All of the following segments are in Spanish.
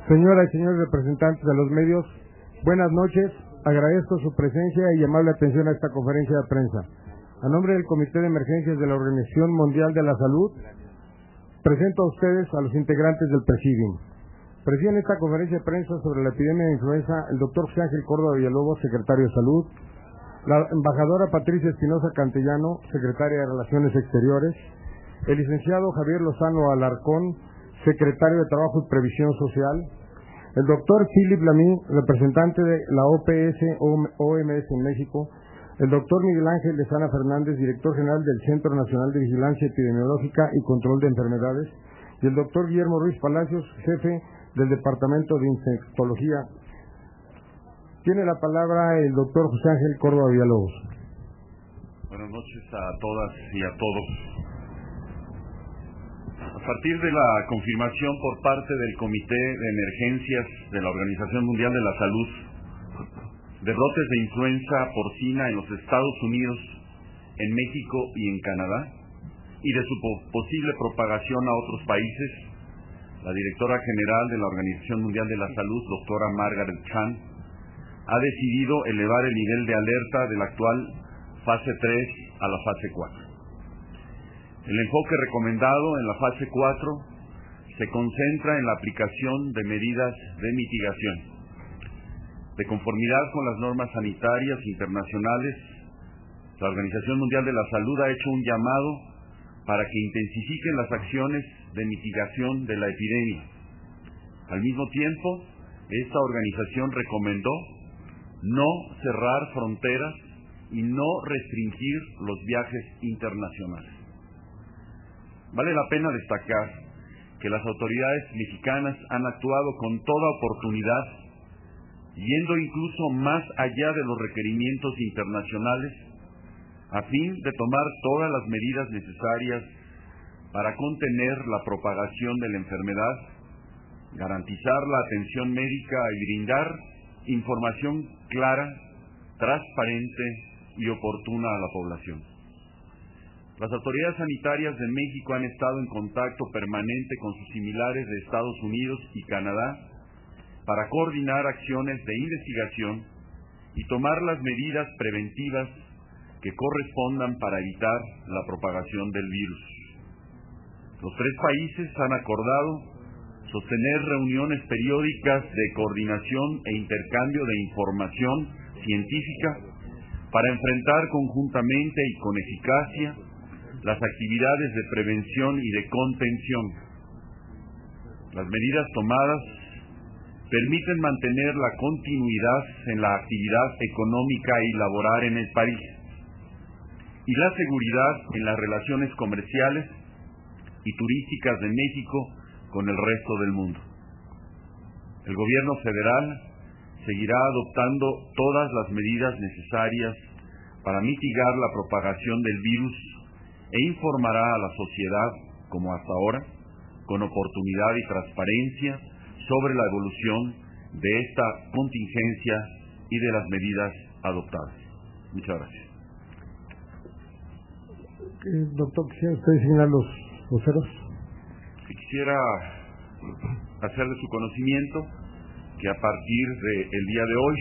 Señoras y señores representantes de los medios, buenas noches. Agradezco su presencia y amable atención a esta conferencia de prensa. A nombre del Comité de Emergencias de la Organización Mundial de la Salud, presento a ustedes a los integrantes del Presidium. Presiden esta conferencia de prensa sobre la epidemia de influenza el doctor José Ángel Córdoba Villalobos, secretario de Salud, la embajadora Patricia Espinosa Cantellano, secretaria de Relaciones Exteriores, el licenciado Javier Lozano Alarcón, secretario de Trabajo y Previsión Social, el doctor Philip Lamy, representante de la OPS-OMS en México, el doctor Miguel Ángel Lezana Fernández, director general del Centro Nacional de Vigilancia Epidemiológica y Control de Enfermedades, y el doctor Guillermo Ruiz Palacios, jefe del Departamento de Infectología. Tiene la palabra el doctor José Ángel Córdoba Villalobos. Buenas noches a todas y a todos. A partir de la confirmación por parte del Comité de Emergencias de la Organización Mundial de la Salud de brotes de influenza porcina en los Estados Unidos, en México y en Canadá, y de su posible propagación a otros países, la directora general de la Organización Mundial de la Salud, doctora Margaret Chan, ha decidido elevar el nivel de alerta de la actual fase 3 a la fase 4. El enfoque recomendado en la fase 4 se concentra en la aplicación de medidas de mitigación. De conformidad con las normas sanitarias internacionales, la Organización Mundial de la Salud ha hecho un llamado para que intensifiquen las acciones de mitigación de la epidemia. Al mismo tiempo, esta organización recomendó no cerrar fronteras y no restringir los viajes internacionales. Vale la pena destacar que las autoridades mexicanas han actuado con toda oportunidad, yendo incluso más allá de los requerimientos internacionales, a fin de tomar todas las medidas necesarias para contener la propagación de la enfermedad, garantizar la atención médica y brindar información clara, transparente y oportuna a la población. Las autoridades sanitarias de México han estado en contacto permanente con sus similares de Estados Unidos y Canadá para coordinar acciones de investigación y tomar las medidas preventivas que correspondan para evitar la propagación del virus. Los tres países han acordado sostener reuniones periódicas de coordinación e intercambio de información científica para enfrentar conjuntamente y con eficacia las actividades de prevención y de contención. Las medidas tomadas permiten mantener la continuidad en la actividad económica y laboral en el país y la seguridad en las relaciones comerciales y turísticas de México con el resto del mundo. El gobierno federal seguirá adoptando todas las medidas necesarias para mitigar la propagación del virus e informará a la sociedad, como hasta ahora, con oportunidad y transparencia sobre la evolución de esta contingencia y de las medidas adoptadas. Muchas gracias. Doctor, ¿quisiera usted designar los voceros? Quisiera hacer de su conocimiento que a partir del día de hoy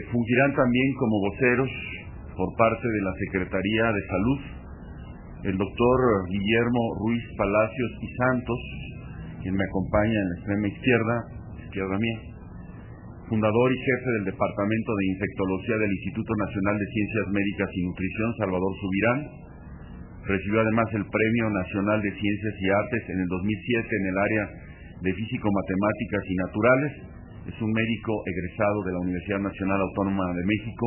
fungirán también como voceros por parte de la Secretaría de Salud el doctor Guillermo Ruiz Palacios y Santos, quien me acompaña en la extrema izquierda mía, fundador y jefe del Departamento de Infectología del Instituto Nacional de Ciencias Médicas y Nutrición, Salvador Subirán. Recibió además el Premio Nacional de Ciencias y Artes en el 2007 en el área de Físico-Matemáticas y Naturales. Es un médico egresado de la Universidad Nacional Autónoma de México,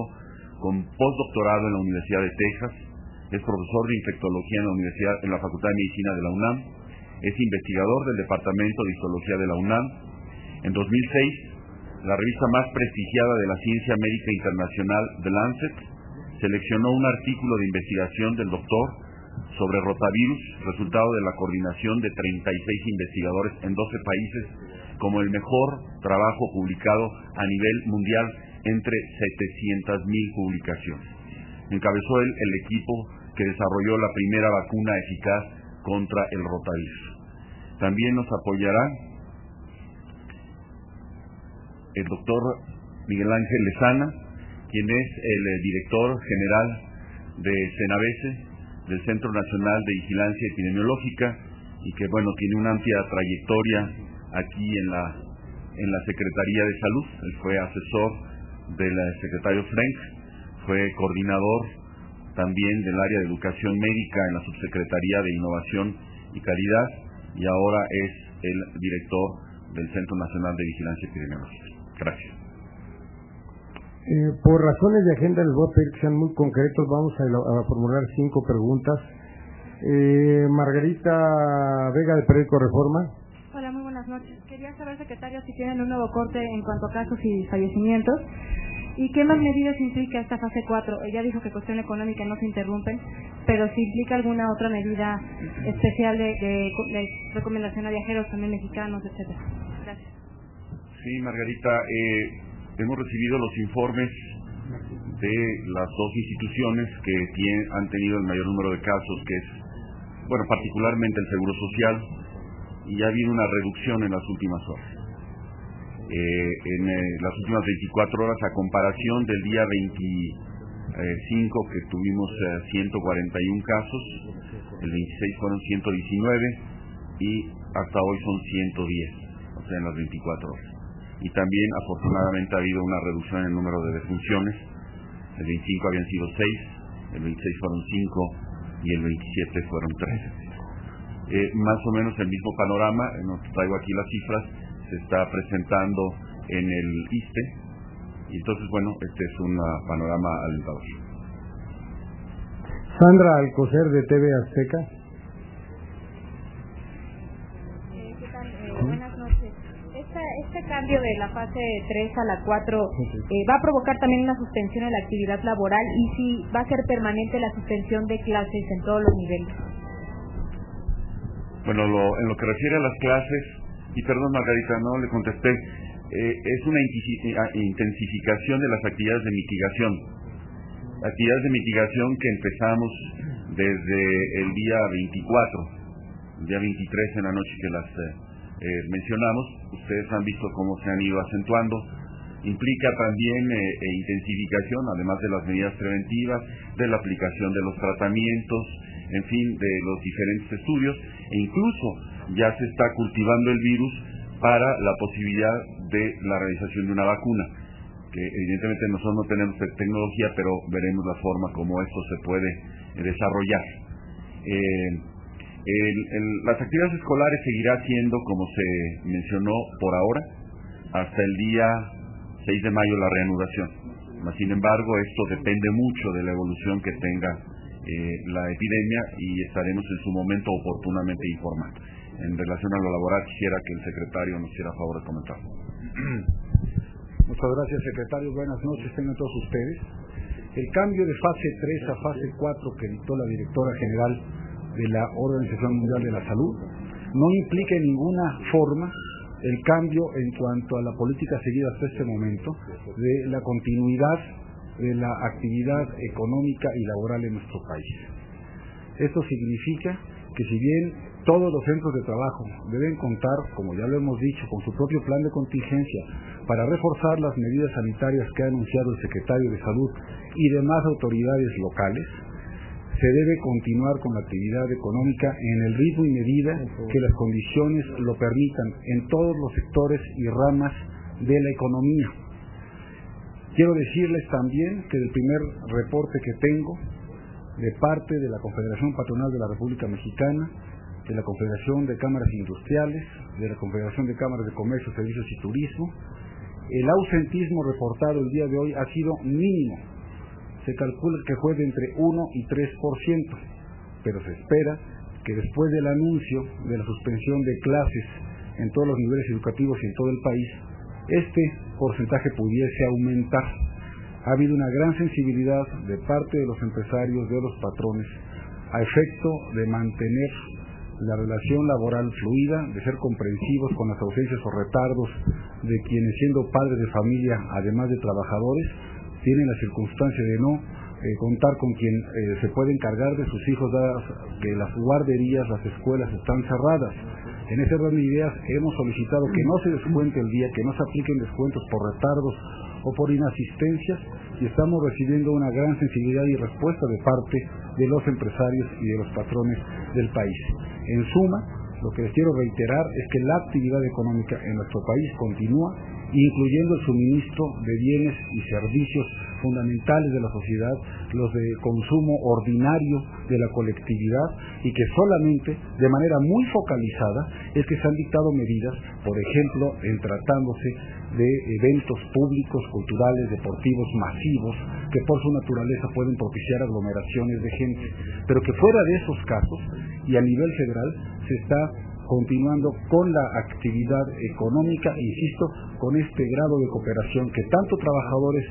con postdoctorado en la Universidad de Texas. Es profesor de infectología en la Facultad de Medicina de la UNAM. Es investigador del Departamento de Histología de la UNAM. En 2006, la revista más prestigiada de la ciencia médica internacional, The Lancet, seleccionó un artículo de investigación del doctor sobre rotavirus, resultado de la coordinación de 36 investigadores en 12 países, como el mejor trabajo publicado a nivel mundial entre 700,000 publicaciones. Encabezó él el equipo que desarrolló la primera vacuna eficaz contra el rotavirus. También nos apoyará el doctor Miguel Ángel Lezana, quien es el director general de CENAVESE, del Centro Nacional de Vigilancia Epidemiológica, y que, bueno, tiene una amplia trayectoria aquí en la Secretaría de Salud. Él fue asesor del secretario Frenk, fue coordinador también del área de Educación Médica en la Subsecretaría de Innovación y Calidad, y ahora es el director del Centro Nacional de Vigilancia Epidemiológica. Gracias. Por razones de agenda les voy a pedir que sean muy concretos. Vamos a formular 5 preguntas. Margarita Vega, de Periódico Reforma. Hola, muy buenas noches. Quería saber, secretario, si tienen un nuevo corte en cuanto a casos y fallecimientos, y qué más medidas implica esta fase 4. Ella dijo que cuestión económica no se interrumpen, pero si implica alguna otra medida especial de recomendación a viajeros también mexicanos, etcétera. Gracias. Sí, Margarita, hemos recibido los informes de las 2 instituciones que han tenido el mayor número de casos, que es, bueno, particularmente el Seguro Social, y ha habido una reducción en las últimas horas. En las últimas 24 horas, a comparación del día 25, que tuvimos 141 casos, el 26 fueron 119, y hasta hoy son 110, o sea, en las 24 horas. Y también, afortunadamente, ha habido una reducción en el número de defunciones. El 25 habían sido 6, el 26 fueron 5 y el 27 fueron 3. Más o menos el mismo panorama, no traigo aquí las cifras, se está presentando en el ISSSTE, y entonces, bueno, este es un panorama alentador. Sandra Alcocer, de TV Azteca. ¿Qué tal? Buenas noches. Este cambio de la fase 3 a la 4 va a provocar también una suspensión en la actividad laboral, y si va a ser permanente la suspensión de clases en todos los niveles. Bueno, en lo que refiere a las clases, y perdón, Margarita, no le contesté, es una intensificación de las actividades de mitigación. Actividades de mitigación que empezamos desde el día 24, el día 23 en la noche que las mencionamos. Ustedes han visto cómo se han ido acentuando. Implica también intensificación, además de las medidas preventivas, de la aplicación de los tratamientos, en fin, de los diferentes estudios, e incluso ya se está cultivando el virus para la posibilidad de la realización de una vacuna, que evidentemente nosotros no tenemos tecnología, pero veremos la forma como esto se puede desarrollar. Las actividades escolares seguirá siendo, como se mencionó por ahora, hasta el día 6 de mayo la reanudación. Sin embargo, esto depende mucho de la evolución que tenga la epidemia, y estaremos en su momento oportunamente informando. En relación a lo laboral, quisiera que el secretario nos hiciera favor de comentar. Muchas gracias, secretario. Buenas noches, tengan todos ustedes. El cambio de fase 3 a fase 4 que dictó la directora general de la Organización Mundial de la Salud no implica en ninguna forma el cambio en cuanto a la política seguida hasta este momento de la continuidad de la actividad económica y laboral en nuestro país. Esto significa que, si bien todos los centros de trabajo deben contar, como ya lo hemos dicho, con su propio plan de contingencia para reforzar las medidas sanitarias que ha anunciado el secretario de Salud y demás autoridades locales, se debe continuar con la actividad económica en el ritmo y medida que las condiciones lo permitan en todos los sectores y ramas de la economía. Quiero decirles también que del primer reporte que tengo de parte de la Confederación Patronal de la República Mexicana, de la Confederación de Cámaras Industriales, de la Confederación de Cámaras de Comercio, Servicios y Turismo, el ausentismo reportado el día de hoy ha sido mínimo. Se calcula que fue de entre 1 y 3%, pero se espera que después del anuncio de la suspensión de clases en todos los niveles educativos y en todo el país, este porcentaje pudiese aumentar. Ha habido una gran sensibilidad de parte de los empresarios, de los patrones, a efecto de mantener la relación laboral fluida, de ser comprensivos con las ausencias o retardos de quienes, siendo padres de familia, además de trabajadores, tienen la circunstancia de no contar con quien se puede encargar de sus hijos, dadas que las guarderías, las escuelas están cerradas. En ese orden de ideas hemos solicitado que no se descuente el día, que no se apliquen descuentos por retardos o por inasistencias, y estamos recibiendo una gran sensibilidad y respuesta de parte de los empresarios y de los patrones del país. En suma, lo que les quiero reiterar es que la actividad económica en nuestro país continúa, incluyendo el suministro de bienes y servicios fundamentales de la sociedad, los de consumo ordinario de la colectividad, y que solamente de manera muy focalizada es que se han dictado medidas, por ejemplo, en tratándose de eventos públicos, culturales, deportivos masivos, que por su naturaleza pueden propiciar aglomeraciones de gente, pero que fuera de esos casos y a nivel federal se está continuando con la actividad económica, insisto, con este grado de cooperación que tanto trabajadores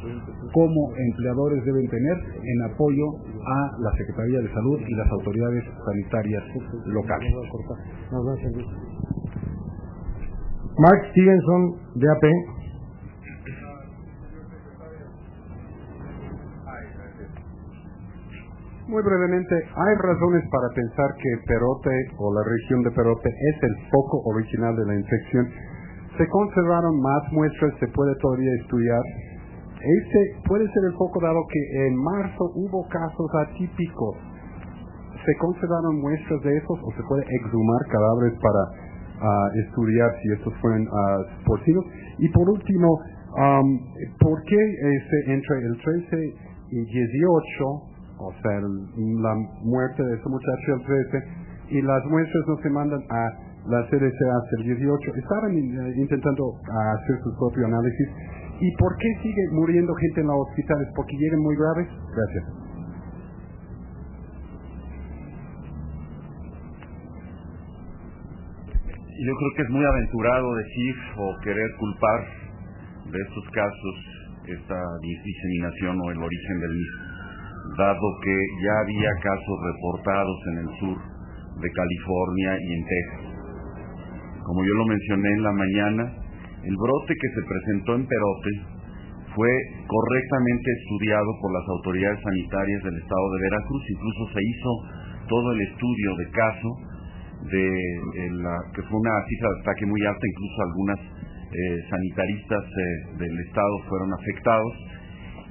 como empleadores deben tener en apoyo a la Secretaría de Salud y las autoridades sanitarias locales. Mark Stevenson, DAP. Muy brevemente, hay razones para pensar que Perote o la región de Perote es el foco original de la infección. Se conservaron más muestras, se puede todavía estudiar. Este puede ser el foco dado que en marzo hubo casos atípicos. Se conservaron muestras de esos o se puede exhumar cadáveres para estudiar si estos fueron porcinos. Y por último, ¿por qué entre el 13 y 18, o sea, la muerte de ese muchacho el 13, y las muestras no se mandan a la CDC hasta el 18? Estaban intentando hacer su propio análisis. ¿Y por qué sigue muriendo gente en los hospitales? ¿Porque llegan muy graves? Gracias. Yo creo que es muy aventurado decir o querer culpar de estos casos esta diseminación o el origen del mismo, dado que ya había casos reportados en el sur de California y en Texas. Como yo lo mencioné en la mañana, el brote que se presentó en Perote fue correctamente estudiado por las autoridades sanitarias del estado de Veracruz. Incluso se hizo todo el estudio de caso, que fue una cifra de ataque muy alta. Incluso algunas sanitaristas del estado fueron afectados,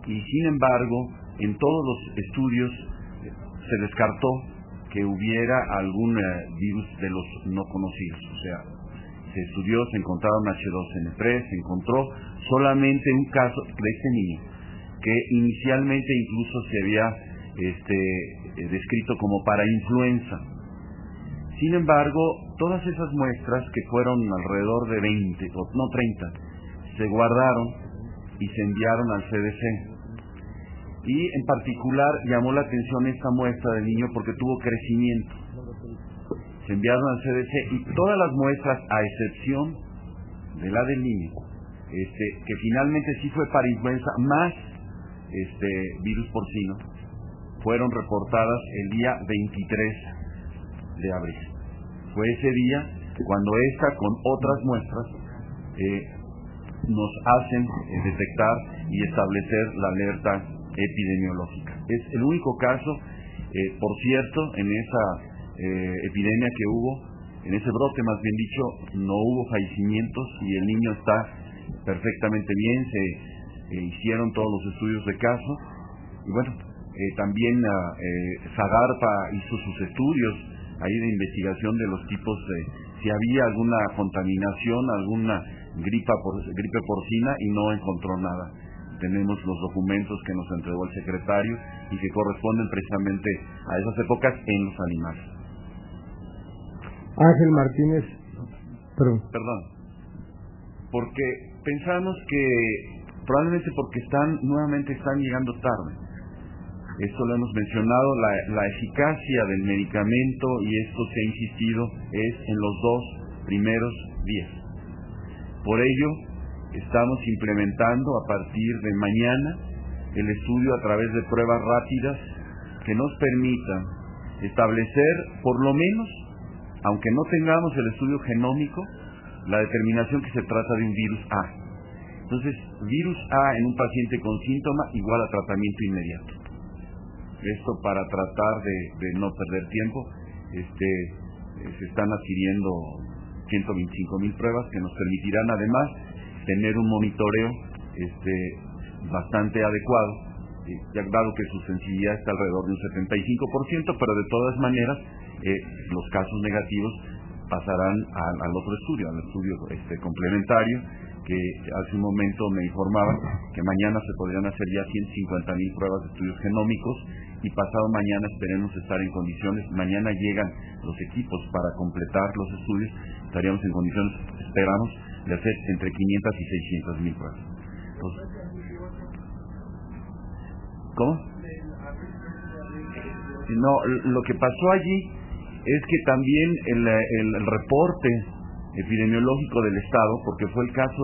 y sin embargo en todos los estudios se descartó que hubiera algún virus de los no conocidos. O sea, se estudió, se encontraron H2N3, se encontró solamente un caso de este niño, que inicialmente incluso se había descrito como para influenza. Sin embargo, todas esas muestras, que fueron alrededor de 20, o no 30, se guardaron y se enviaron al CDC. Y en particular llamó la atención esta muestra del niño porque tuvo crecimiento. Se enviaron al CDC y todas las muestras, a excepción de la del niño, que finalmente sí fue para influenza más virus porcino, fueron reportadas el día 23 de abril. Fue ese día cuando esta con otras muestras nos hacen detectar y establecer la alerta epidemiológica. Es el único caso, por cierto, en esa epidemia que hubo, en ese brote más bien dicho, no hubo fallecimientos y el niño está perfectamente bien. Se hicieron todos los estudios de caso, y bueno, también Zagarpa hizo sus estudios ahí de investigación de los tipos de si había alguna contaminación, alguna gripe porcina, y no encontró nada. Tenemos los documentos que nos entregó el secretario y que corresponden precisamente a esas épocas en los animales. Ángel Martínez, perdón, porque pensamos que probablemente porque nuevamente están llegando tarde. Esto lo hemos mencionado, la eficacia del medicamento, y esto se ha insistido, es en los 2 primeros días. Por ello, estamos implementando a partir de mañana el estudio a través de pruebas rápidas que nos permitan establecer, por lo menos, aunque no tengamos el estudio genómico, la determinación que se trata de un virus A. Entonces, virus A en un paciente con síntoma igual a tratamiento inmediato. Esto para tratar de no perder tiempo. Se están adquiriendo 125,000 pruebas que nos permitirán además tener un monitoreo bastante adecuado, ya dado que su sensibilidad está alrededor de un 75%, pero de todas maneras los casos negativos pasarán al otro estudio, al estudio complementario, que hace un momento me informaban que mañana se podrían hacer ya 150,000 pruebas de estudios genómicos, y pasado mañana esperemos estar en condiciones, mañana llegan los equipos para completar los estudios, estaríamos en condiciones, esperamos, de hacer entre 500 y 600,000 pruebas. Entonces, ¿cómo? No, lo que pasó allí es que también el reporte epidemiológico del Estado, porque fue el caso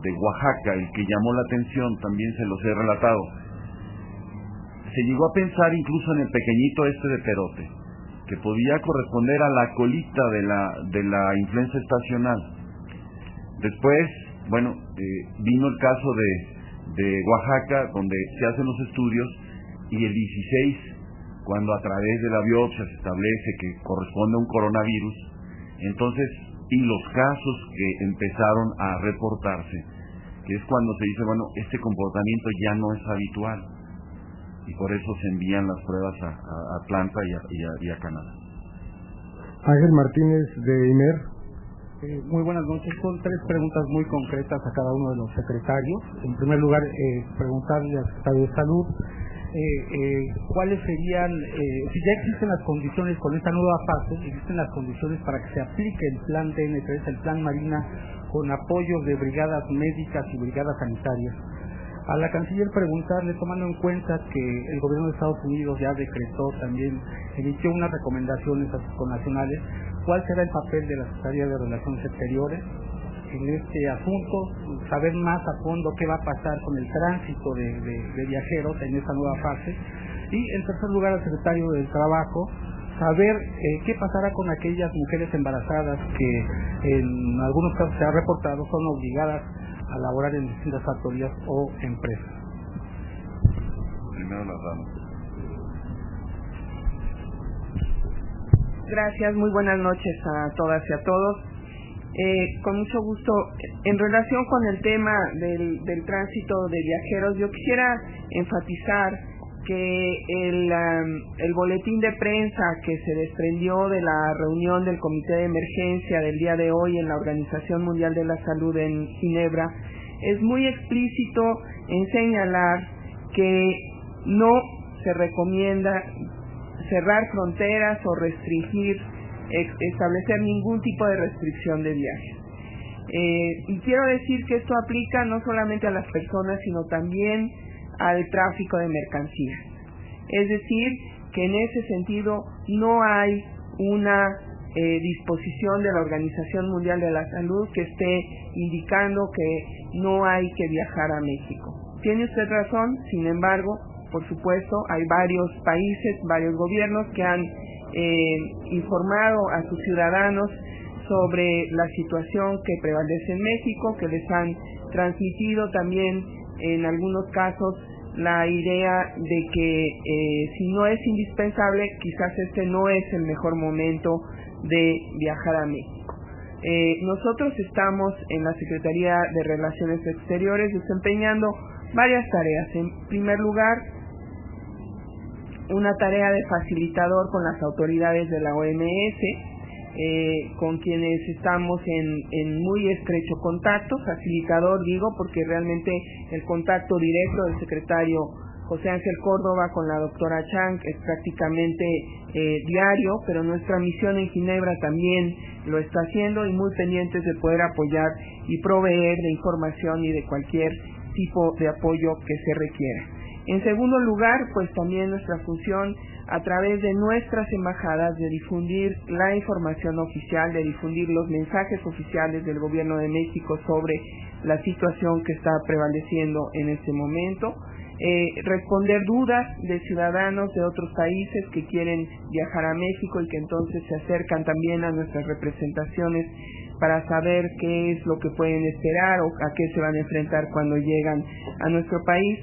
de Oaxaca el que llamó la atención, también se los he relatado, se llegó a pensar incluso en el pequeñito de Perote, que podía corresponder a la colita de la influenza estacional. Después, vino el caso de Oaxaca, donde se hacen los estudios, y el 16, cuando a través de la biopsia se establece que corresponde a un coronavirus, entonces, y los casos que empezaron a reportarse, que es cuando se dice, este comportamiento ya no es habitual, y por eso se envían las pruebas a Atlanta y a Canadá. Ángel Martínez, de IMER. Muy buenas noches. Son 3 preguntas muy concretas a cada uno de los secretarios. En primer lugar, preguntarle al secretario de Salud cuáles serían, si ya existen las condiciones con esta nueva fase, existen las condiciones para que se aplique el plan DN3, el plan Marina, con apoyos de brigadas médicas y brigadas sanitarias. A la canciller preguntarle, tomando en cuenta que el gobierno de Estados Unidos ya decretó, también emitió unas recomendaciones a sus connacionales, ¿cuál será el papel de la Secretaría de Relaciones Exteriores en este asunto? Saber más a fondo qué va a pasar con el tránsito de viajeros en esta nueva fase. Y en tercer lugar, al secretario del Trabajo, saber qué pasará con aquellas mujeres embarazadas que en algunos casos se ha reportado son obligadas a laborar en distintas factorías o empresas. Primero las damas. Gracias, muy buenas noches a todas y a todos. Con mucho gusto, en relación con el tema del tránsito de viajeros, yo quisiera enfatizar que el boletín de prensa que se desprendió de la reunión del Comité de Emergencia del día de hoy en la Organización Mundial de la Salud en Ginebra es muy explícito en señalar que no se recomienda cerrar fronteras o restringir, establecer ningún tipo de restricción de viajes. Y quiero decir que esto aplica no solamente a las personas, sino también al tráfico de mercancías. Es decir, que en ese sentido no hay una disposición de la Organización Mundial de la Salud que esté indicando que no hay que viajar a México. Tiene usted razón, sin embargo, por supuesto, hay varios países, varios gobiernos que han informado a sus ciudadanos sobre la situación que prevalece en México, que les han transmitido también en algunos casos la idea de que si no es indispensable, quizás este no es el mejor momento de viajar a México. Nosotros estamos en la Secretaría de Relaciones Exteriores desempeñando varias tareas. En primer lugar, una tarea de facilitador con las autoridades de la OMS, con quienes estamos en muy estrecho contacto. Facilitador digo porque realmente el contacto directo del secretario José Ángel Córdoba con la doctora Chang es prácticamente diario, pero nuestra misión en Ginebra también lo está haciendo y muy pendientes de poder apoyar y proveer de información y de cualquier tipo de apoyo que se requiera. En segundo lugar, pues también nuestra función a través de nuestras embajadas de difundir la información oficial, de difundir los mensajes oficiales del Gobierno de México sobre la situación que está prevaleciendo en este momento, responder dudas de ciudadanos de otros países que quieren viajar a México y que entonces se acercan también a nuestras representaciones para saber qué es lo que pueden esperar o a qué se van a enfrentar cuando llegan a nuestro país.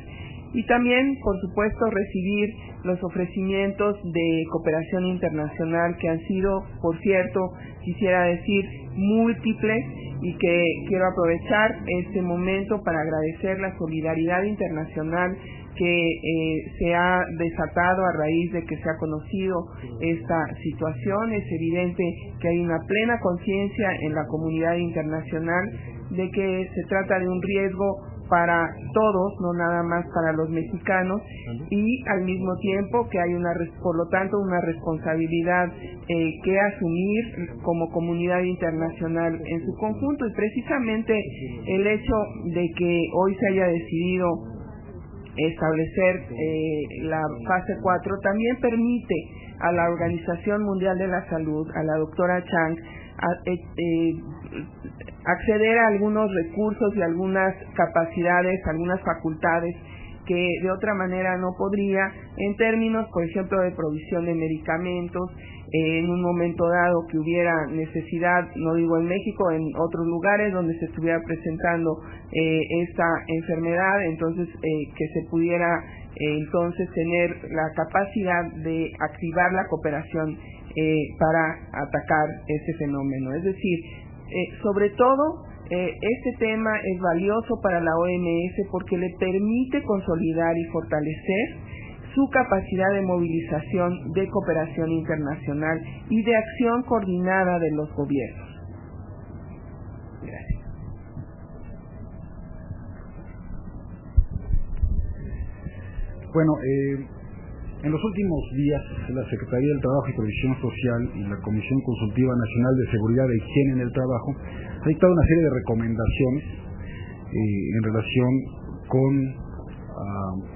y también, por supuesto, recibir los ofrecimientos de cooperación internacional que han sido, por cierto, quisiera decir, múltiples, y que quiero aprovechar este momento para agradecer la solidaridad internacional que se ha desatado a raíz de que se ha conocido esta situación. Es evidente que hay una plena conciencia en la comunidad internacional de que se trata de un riesgo para todos, no nada más para los mexicanos, y al mismo tiempo que hay por lo tanto una responsabilidad que asumir como comunidad internacional en su conjunto. Y precisamente el hecho de que hoy se haya decidido establecer la fase 4 también permite a la Organización Mundial de la Salud, a la doctora Chang, acceder a algunos recursos y algunas capacidades, algunas facultades que de otra manera no podría, en términos, por ejemplo, de provisión de medicamentos, en un momento dado que hubiera necesidad, no digo en México, en otros lugares donde se estuviera presentando esta enfermedad, entonces que se pudiera entonces tener la capacidad de activar la cooperación para atacar este fenómeno. Es decir, sobre todo, este tema es valioso para la OMS porque le permite consolidar y fortalecer su capacidad de movilización de cooperación internacional y de acción coordinada de los gobiernos. Gracias. Bueno, en los últimos días, la Secretaría del Trabajo y Previsión Social y la Comisión Consultiva Nacional de Seguridad e Higiene en el Trabajo ha dictado una serie de recomendaciones en relación con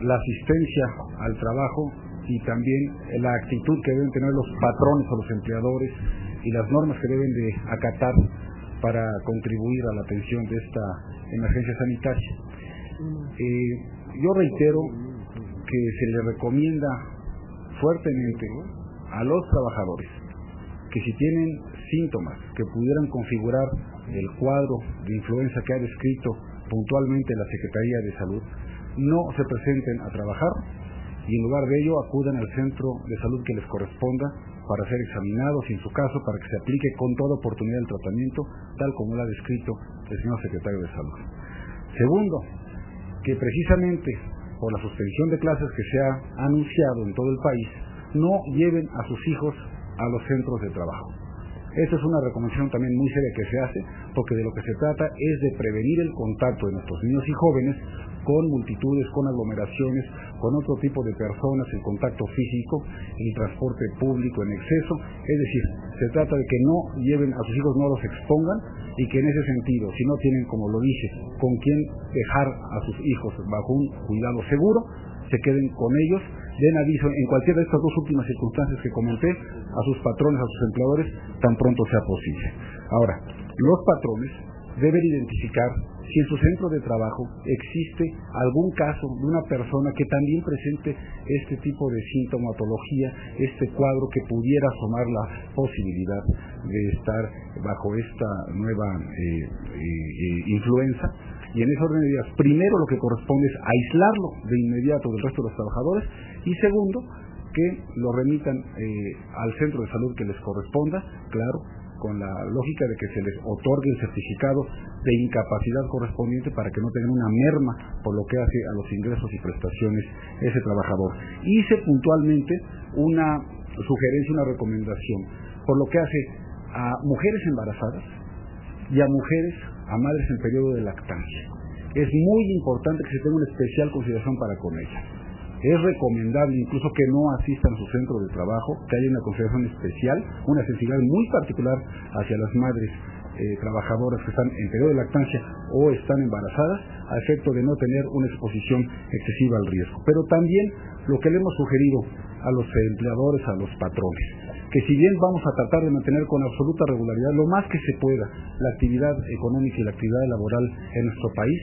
la asistencia al trabajo y también la actitud que deben tener los patrones o los empleadores y las normas que deben de acatar para contribuir a la atención de esta emergencia sanitaria. Yo reitero que se le recomienda fuertemente a los trabajadores que si tienen síntomas que pudieran configurar el cuadro de influenza que ha descrito puntualmente la Secretaría de Salud, no se presenten a trabajar y en lugar de ello acudan al centro de salud que les corresponda para ser examinados y en su caso para que se aplique con toda oportunidad el tratamiento tal como lo ha descrito el señor secretario de Salud. Segundo, que precisamente por la suspensión de clases que se ha anunciado en todo el país, no lleven a sus hijos a los centros de trabajo. Esta es una recomendación también muy seria que se hace, porque de lo que se trata es de prevenir el contacto de nuestros niños y jóvenes con multitudes, con aglomeraciones, con otro tipo de personas, en contacto físico, en transporte público en exceso. Es decir, se trata de que no lleven a sus hijos, no los expongan, y que en ese sentido, si no tienen, como lo dije, con quién dejar a sus hijos bajo un cuidado seguro, se queden con ellos, den aviso en cualquiera de estas dos últimas circunstancias que comenté a sus patrones, a sus empleadores, tan pronto sea posible. Ahora, los patrones deben identificar si en su centro de trabajo existe algún caso de una persona que también presente este tipo de sintomatología, este cuadro que pudiera asomar la posibilidad de estar bajo esta nueva influenza. Y en ese orden de ideas, primero lo que corresponde es aislarlo de inmediato del resto de los trabajadores y segundo, que lo remitan al centro de salud que les corresponda, claro, con la lógica de que se les otorgue el certificado de incapacidad correspondiente para que no tengan una merma por lo que hace a los ingresos y prestaciones ese trabajador. Hice puntualmente una sugerencia, una recomendación, por lo que hace a mujeres embarazadas y a mujeres, a madres en periodo de lactancia. Es muy importante que se tenga una especial consideración para con ellas. Es recomendable incluso que no asistan a su centro de trabajo, que haya una consideración especial, una sensibilidad muy particular hacia las madres trabajadoras que están en periodo de lactancia o están embarazadas, a efecto de no tener una exposición excesiva al riesgo. Pero también lo que le hemos sugerido a los empleadores, a los patrones, que si bien vamos a tratar de mantener con absoluta regularidad lo más que se pueda la actividad económica y la actividad laboral en nuestro país,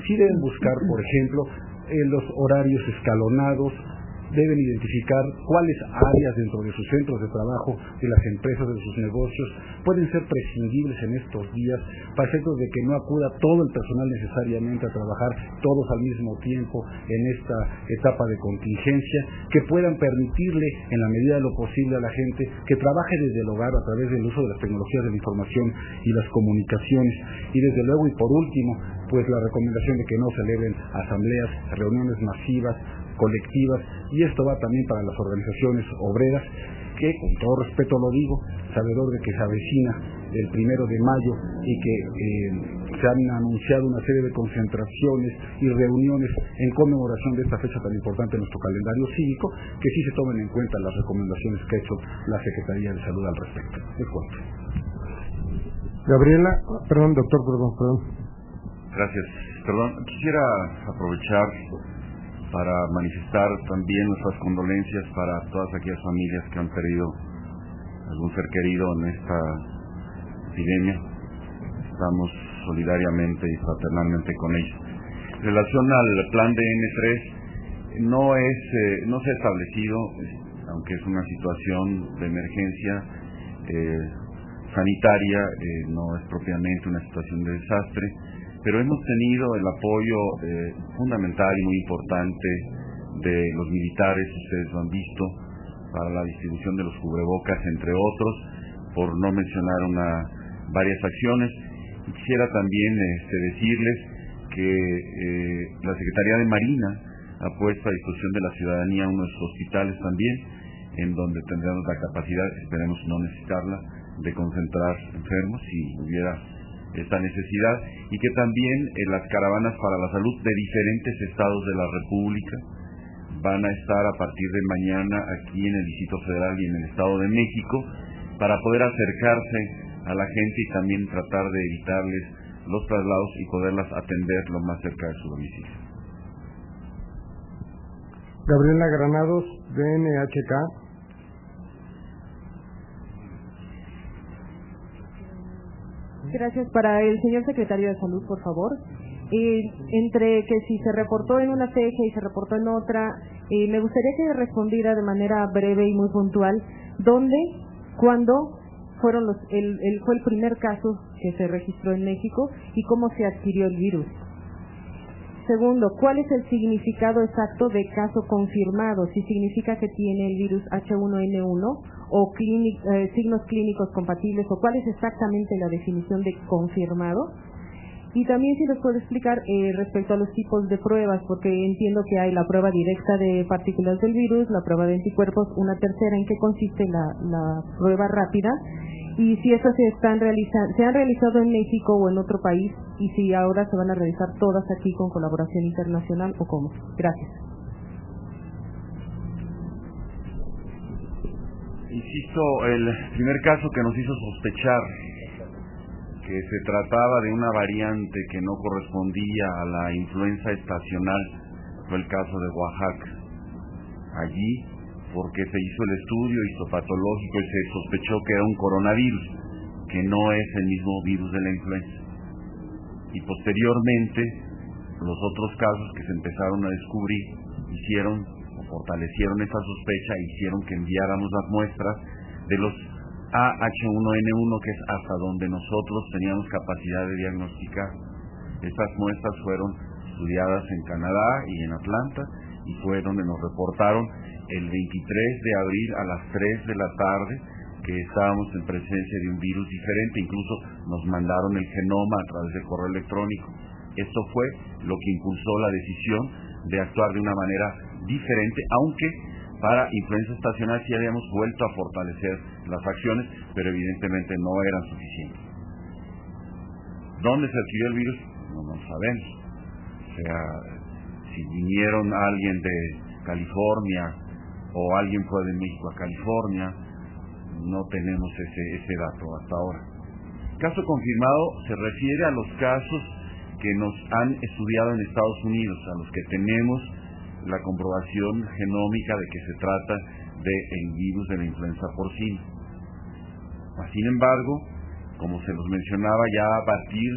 sí deben buscar, por ejemplo, en los horarios escalonados, deben identificar cuáles áreas dentro de sus centros de trabajo, de las empresas, de sus negocios, pueden ser prescindibles en estos días, para efectos de que no acuda todo el personal necesariamente a trabajar todos al mismo tiempo en esta etapa de contingencia, que puedan permitirle, en la medida de lo posible, a la gente que trabaje desde el hogar a través del uso de las tecnologías de la información y las comunicaciones. Y desde luego, y por último, pues la recomendación de que no celebren asambleas, reuniones masivas, colectivas, y esto va también para las organizaciones obreras, que con todo respeto lo digo, sabedor de que se avecina el 1 de mayo y que se han anunciado una serie de concentraciones y reuniones en conmemoración de esta fecha tan importante en nuestro calendario cívico, que sí se tomen en cuenta las recomendaciones que ha hecho la Secretaría de Salud al respecto. Es cuanto. Gabriela, perdón. Gracias. Quisiera aprovechar para manifestar también nuestras condolencias para todas aquellas familias que han perdido algún ser querido en esta epidemia. Estamos solidariamente y fraternalmente con ellos. En relación al plan de N3, no se ha establecido, aunque es una situación de emergencia sanitaria, no es propiamente una situación de desastre, pero hemos tenido el apoyo fundamental y muy importante de los militares, ustedes lo han visto, para la distribución de los cubrebocas, entre otros, por no mencionar varias acciones. Y quisiera también decirles que la Secretaría de Marina ha puesto a disposición de la ciudadanía unos hospitales también, en donde tendremos la capacidad, esperemos no necesitarla, de concentrar enfermos si hubiera esta necesidad, y que también las caravanas para la salud de diferentes estados de la República van a estar a partir de mañana aquí en el Distrito Federal y en el Estado de México, para poder acercarse a la gente y también tratar de evitarles los traslados y poderlas atender lo más cerca de su domicilio. Gabriela Granados, de NHK. Gracias. Para el señor secretario de Salud, por favor. Entre que si se reportó en una fecha y se reportó en otra, me gustaría que respondiera de manera breve y muy puntual dónde, cuándo fue el primer caso que se registró en México y cómo se adquirió el virus. Segundo, ¿cuál es el significado exacto de caso confirmado? Si significa que tiene el virus H1N1 o signos clínicos compatibles, o cuál es exactamente la definición de confirmado. Y también si nos puede explicar respecto a los tipos de pruebas, porque entiendo que hay la prueba directa de partículas del virus, la prueba de anticuerpos, una tercera, ¿en qué consiste la prueba rápida? Y si estas se han realizado en México o en otro país, y si ahora se van a realizar todas aquí con colaboración internacional o cómo. Gracias. Insisto, el primer caso que nos hizo sospechar que se trataba de una variante que no correspondía a la influenza estacional fue el caso de Oaxaca. Allí, porque se hizo el estudio histopatológico y se sospechó que era un coronavirus, que no es el mismo virus de la influenza. Y posteriormente, los otros casos que se empezaron a descubrir fortalecieron esa sospecha e hicieron que enviáramos las muestras de los AH1N1, que es hasta donde nosotros teníamos capacidad de diagnosticar. Estas muestras fueron estudiadas en Canadá y en Atlanta, y fue donde nos reportaron el 23 de abril a las 3 de la tarde que estábamos en presencia de un virus diferente. Incluso nos mandaron el genoma a través de correo electrónico. Esto fue lo que impulsó la decisión de actuar de una manera diferente, aunque para influenza estacional sí habíamos vuelto a fortalecer las acciones, pero evidentemente no eran suficientes. ¿Dónde se adquirió el virus? No sabemos. O sea, si vinieron alguien de California o alguien fue de México a California, no tenemos ese dato hasta ahora. Caso confirmado se refiere a los casos que nos han estudiado en Estados Unidos, a los que tenemos la comprobación genómica de que se trata del virus de la influenza porcina. Sin embargo, como se los mencionaba, ya a partir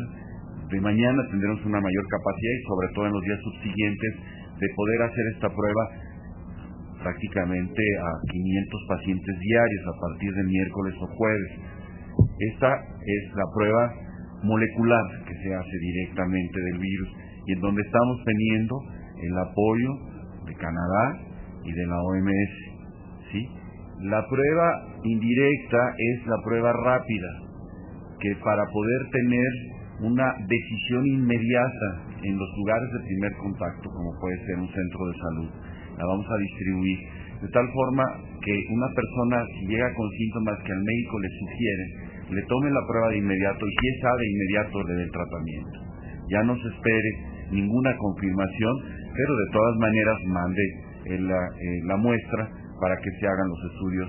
de mañana tendremos una mayor capacidad, y sobre todo en los días subsiguientes, de poder hacer esta prueba prácticamente a 500 pacientes diarios a partir del miércoles o jueves. Esta es la prueba molecular que se hace directamente del virus y en donde estamos teniendo el apoyo de Canadá y de la OMS, ¿sí? La prueba indirecta es la prueba rápida, que para poder tener una decisión inmediata en los lugares de primer contacto, como puede ser un centro de salud, la vamos a distribuir de tal forma que una persona, si llega con síntomas que al médico le sugiere, le tome la prueba de inmediato y si es de inmediato le dé el tratamiento. Ya no se espere ninguna confirmación, pero de todas maneras mande la muestra para que se hagan los estudios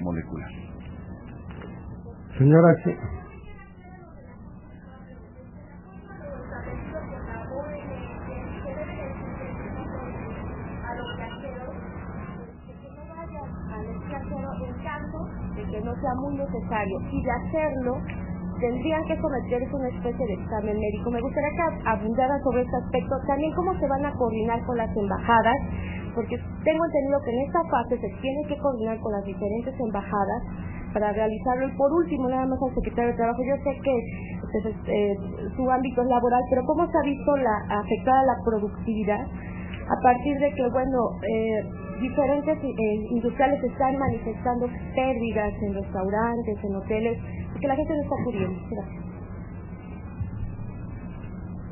moleculares. Señora, que no sea muy necesario, y de hacerlo tendrían que someterse a una especie de examen médico. Me gustaría que abundara sobre este aspecto, también cómo se van a coordinar con las embajadas, porque tengo entendido que en esta fase se tiene que coordinar con las diferentes embajadas para realizarlo. Y por último, nada más al secretario de Trabajo, yo sé que su ámbito es laboral, pero ¿cómo se ha visto afectada la productividad a partir de que, diferentes industriales están manifestando pérdidas en restaurantes, en hoteles, y que la gente no está acudiendo? Gracias.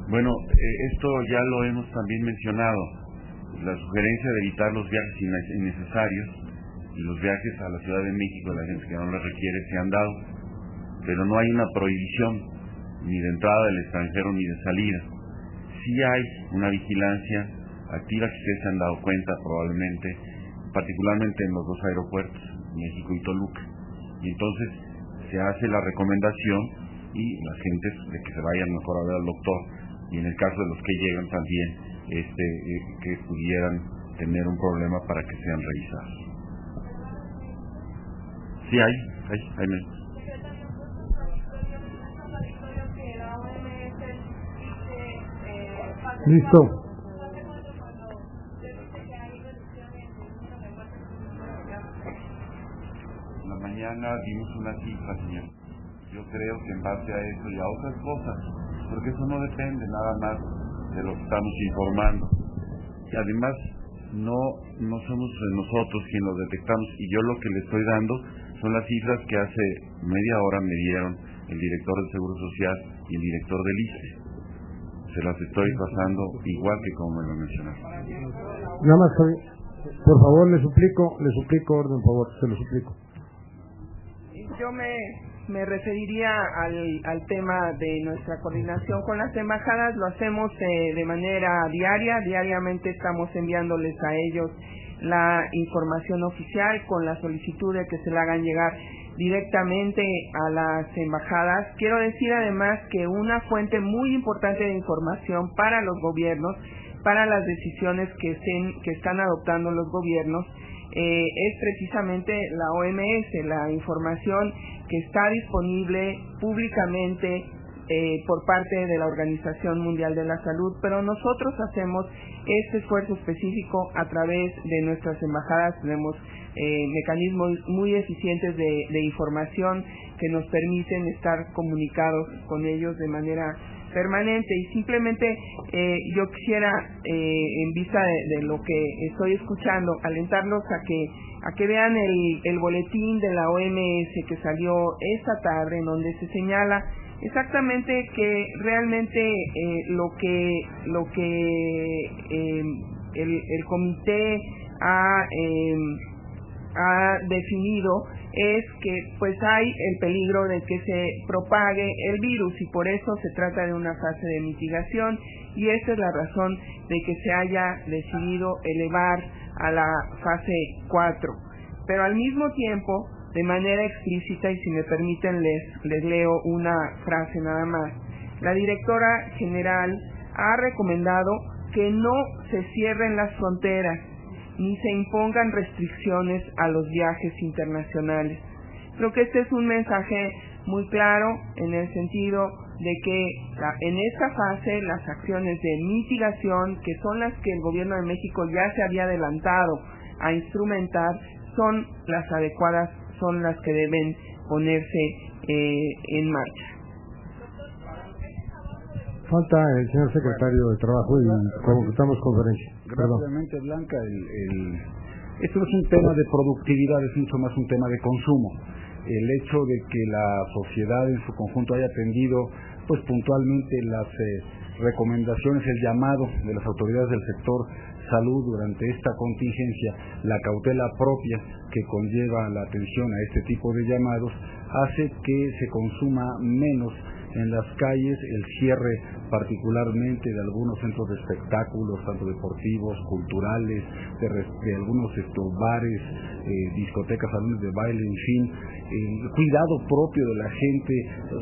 Bueno, esto ya lo hemos también mencionado, la sugerencia de evitar los viajes innecesarios y los viajes a la Ciudad de México de la gente que no los requiere se han dado, pero no hay una prohibición ni de entrada del extranjero ni de salida. Sí hay una vigilancia activa que ustedes se han dado cuenta probablemente, particularmente en los dos aeropuertos, México y Toluca, y entonces se hace la recomendación y las gentes de que se vayan mejor a ver al doctor, y en el caso de los que llegan también que pudieran tener un problema para que sean revisados. Sí hay médicos. Listo. Mañana dimos una cifra, señor. Yo creo que en base a eso y a otras cosas, porque eso no depende nada más de lo que estamos informando. Y además, no somos nosotros quienes lo detectamos, y yo lo que le estoy dando son las cifras que hace media hora me dieron el director del Seguro Social y el director del ISSSTE. Se las estoy pasando igual que como me lo mencionaron. Nada más, por favor, le suplico orden, por favor, se lo suplico. Yo me referiría al tema de nuestra coordinación con las embajadas. Lo hacemos de manera diariamente estamos enviándoles a ellos la información oficial con la solicitud de que se la hagan llegar directamente a las embajadas. Quiero decir además que una fuente muy importante de información para los gobiernos, para las decisiones que están adoptando los gobiernos, es precisamente la OMS, la información que está disponible públicamente por parte de la Organización Mundial de la Salud, pero nosotros hacemos este esfuerzo específico a través de nuestras embajadas. Tenemos mecanismos muy eficientes de información que nos permiten estar comunicados con ellos de manera permanente, y simplemente yo quisiera, en vista de lo que estoy escuchando, alentarlos a que vean el boletín de la OMS que salió esta tarde, en donde se señala exactamente que realmente lo que el comité ha definido es que pues hay el peligro de que se propague el virus, y por eso se trata de una fase de mitigación, y esa es la razón de que se haya decidido elevar a la fase 4. Pero al mismo tiempo, de manera explícita, y si me permiten les leo una frase nada más, la directora general ha recomendado que no se cierren las fronteras ni se impongan restricciones a los viajes internacionales. Creo que este es un mensaje muy claro en el sentido de que en esta fase las acciones de mitigación, que son las que el gobierno de México ya se había adelantado a instrumentar son las adecuadas, son las que deben ponerse en marcha. Falta el señor secretario de Trabajo y convocamos conferencia. Rápidamente, Blanca, esto no es un tema de productividad, es mucho más un tema de consumo. El hecho de que la sociedad en su conjunto haya atendido pues puntualmente las recomendaciones, el llamado de las autoridades del sector salud durante esta contingencia, la cautela propia que conlleva la atención a este tipo de llamados, hace que se consuma menos en las calles, el cierre particularmente de algunos centros de espectáculos, tanto deportivos, culturales, de algunos bares, discotecas, salones de baile, en fin, el cuidado propio de la gente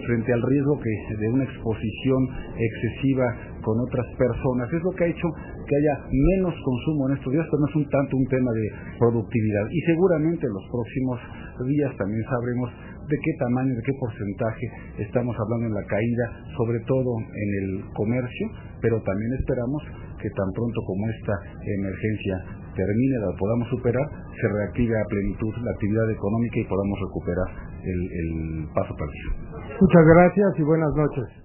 frente al riesgo de una exposición excesiva con otras personas, es lo que ha hecho que haya menos consumo en estos días, pero no es un tema de productividad. Y seguramente en los próximos días también sabremos de qué tamaño, de qué porcentaje estamos hablando en la caída, sobre todo en el comercio, pero también esperamos que tan pronto como esta emergencia termine, la podamos superar, se reactive a plenitud la actividad económica y podamos recuperar el paso perdido. Muchas gracias y buenas noches.